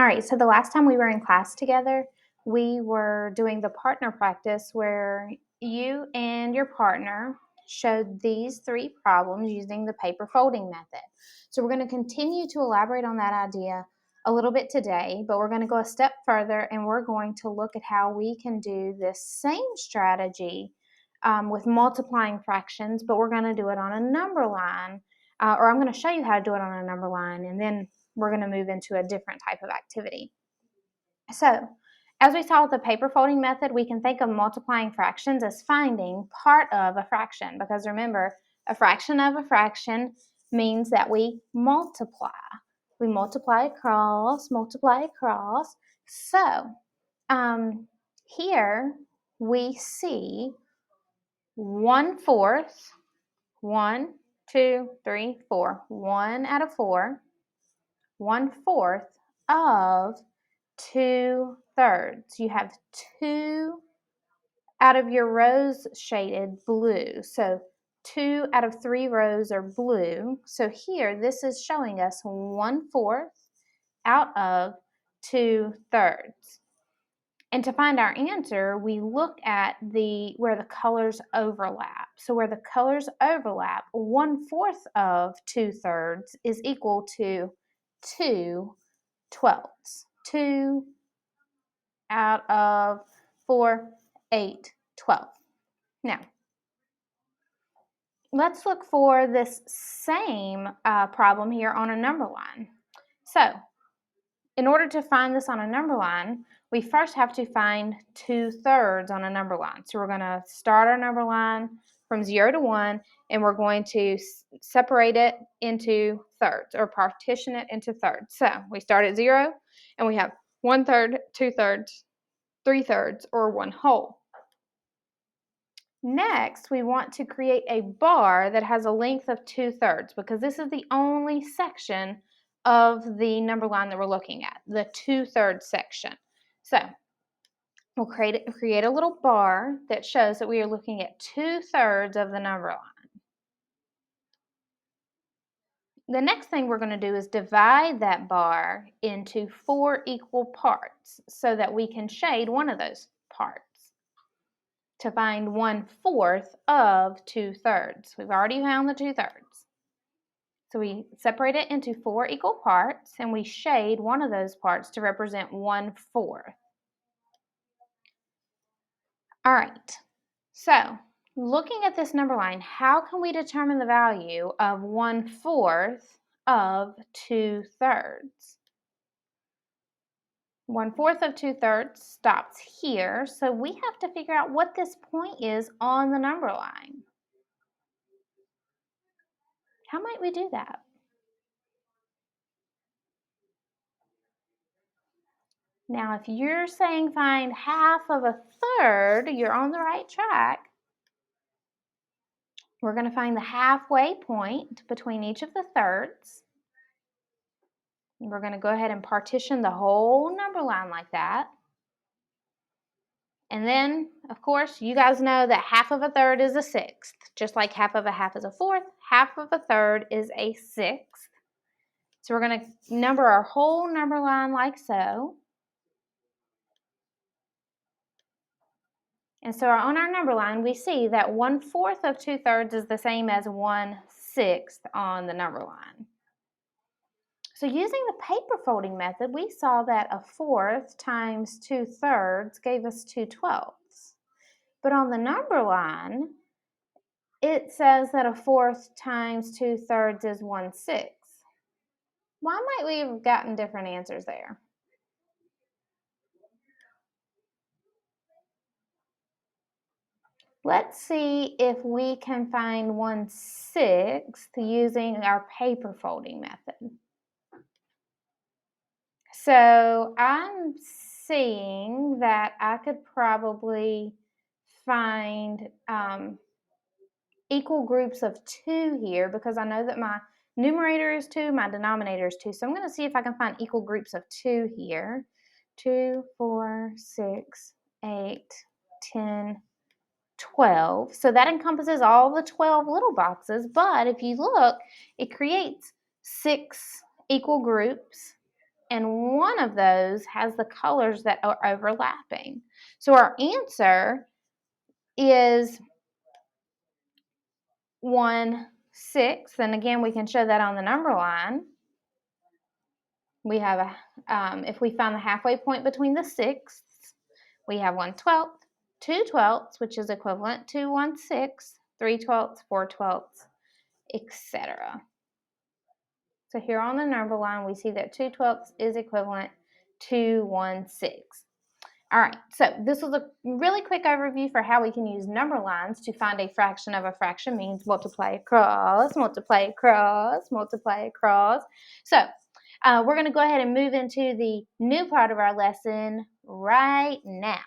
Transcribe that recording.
right, so the last time we were in class together, we were doing the partner practice where you and your partner showed these three problems using the paper folding method. So we're going to continue to elaborate on that idea a little bit today, but we're going to go a step further and we're going to look at how we can do this same strategy with multiplying fractions, but we're going to do it on a number line, or I'm going to show you how to do it on a number line, and then we're going to move into a different type of activity. So, as we saw with the paper folding method, we can think of multiplying fractions as finding part of a fraction, because remember, a fraction of a fraction means that we multiply. We multiply across, multiply across. So, here we see 1/4, 1, 2, 3, 4, 1 out of 4, 1/4 of 2/3. You have 2 out of your rows shaded blue. So 2 out of 3 rows are blue. So here, this is showing us 1/4 out of 2/3. And to find our answer, we look at where the colors overlap. So where the colors overlap, 1/4 of 2/3 is equal to 2/12. 2 out of 4, 8, 12. Now, let's look for this same problem here on a number line. So, in order to find this on a number line, we first have to find 2/3 on a number line. So we're going to start our number line from 0 to 1, and we're going to separate it into thirds, or partition it into thirds. So we start at 0, and we have 1/3, 2/3, 3/3, or 1/2. Next, we want to create a bar that has a length of 2/3, because this is the only section of the number line that we're looking at, the 2/3 section. So we'll create a little bar that shows that we are looking at 2/3 of the number line. The next thing we're going to do is divide that bar into 4 equal parts so that we can shade one of those parts to find 1/4 of 2/3. We've already found the 2/3. So we separate it into 4 equal parts, and we shade one of those parts to represent 1/4. All right, so looking at this number line, how can we determine the value of 1/4 of 2/3? 1/4 of 2/3 stops here, so we have to figure out what this point is on the number line. How might we do that? Now, if you're saying find half of a third, you're on the right track. We're going to find the halfway point between each of the thirds. We're going to go ahead and partition the whole number line like that. And then, of course, you guys know that half of a third is a sixth. Just like half of a half is a fourth, half of a third is a sixth. So we're going to number our whole number line like so. And so on our number line, we see that 1/4 of 2/3 is the same as 1/6 on the number line. So using the paper folding method, we saw that a fourth times 2/3 gave us 2/12. But on the number line, it says that a fourth times 2/3 is 1/6. Why might we have gotten different answers there? Let's see if we can find 1/6 using our paper folding method. So I'm seeing that I could probably find equal groups of 2 here, because I know that my numerator is 2, my denominator is 2. So I'm going to see if I can find equal groups of 2 here. 2, 4, 6, 8, 10, 12. So that encompasses all the 12 little boxes, but if you look, it creates 6 equal groups and one of those has the colors that are overlapping. So our answer is 1/6, and again we can show that on the number line. We have if we find the halfway point between the sixths, we have 1/12, 2/12, which is equivalent to 1/6, 3/12, 4/12, etc. So here on the number line, we see that 2/12 is equivalent to 1/6. All right, so this was a really quick overview for how we can use number lines to find a fraction of a fraction. Means multiply across, multiply across, multiply across. So we're going to go ahead and move into the new part of our lesson right now.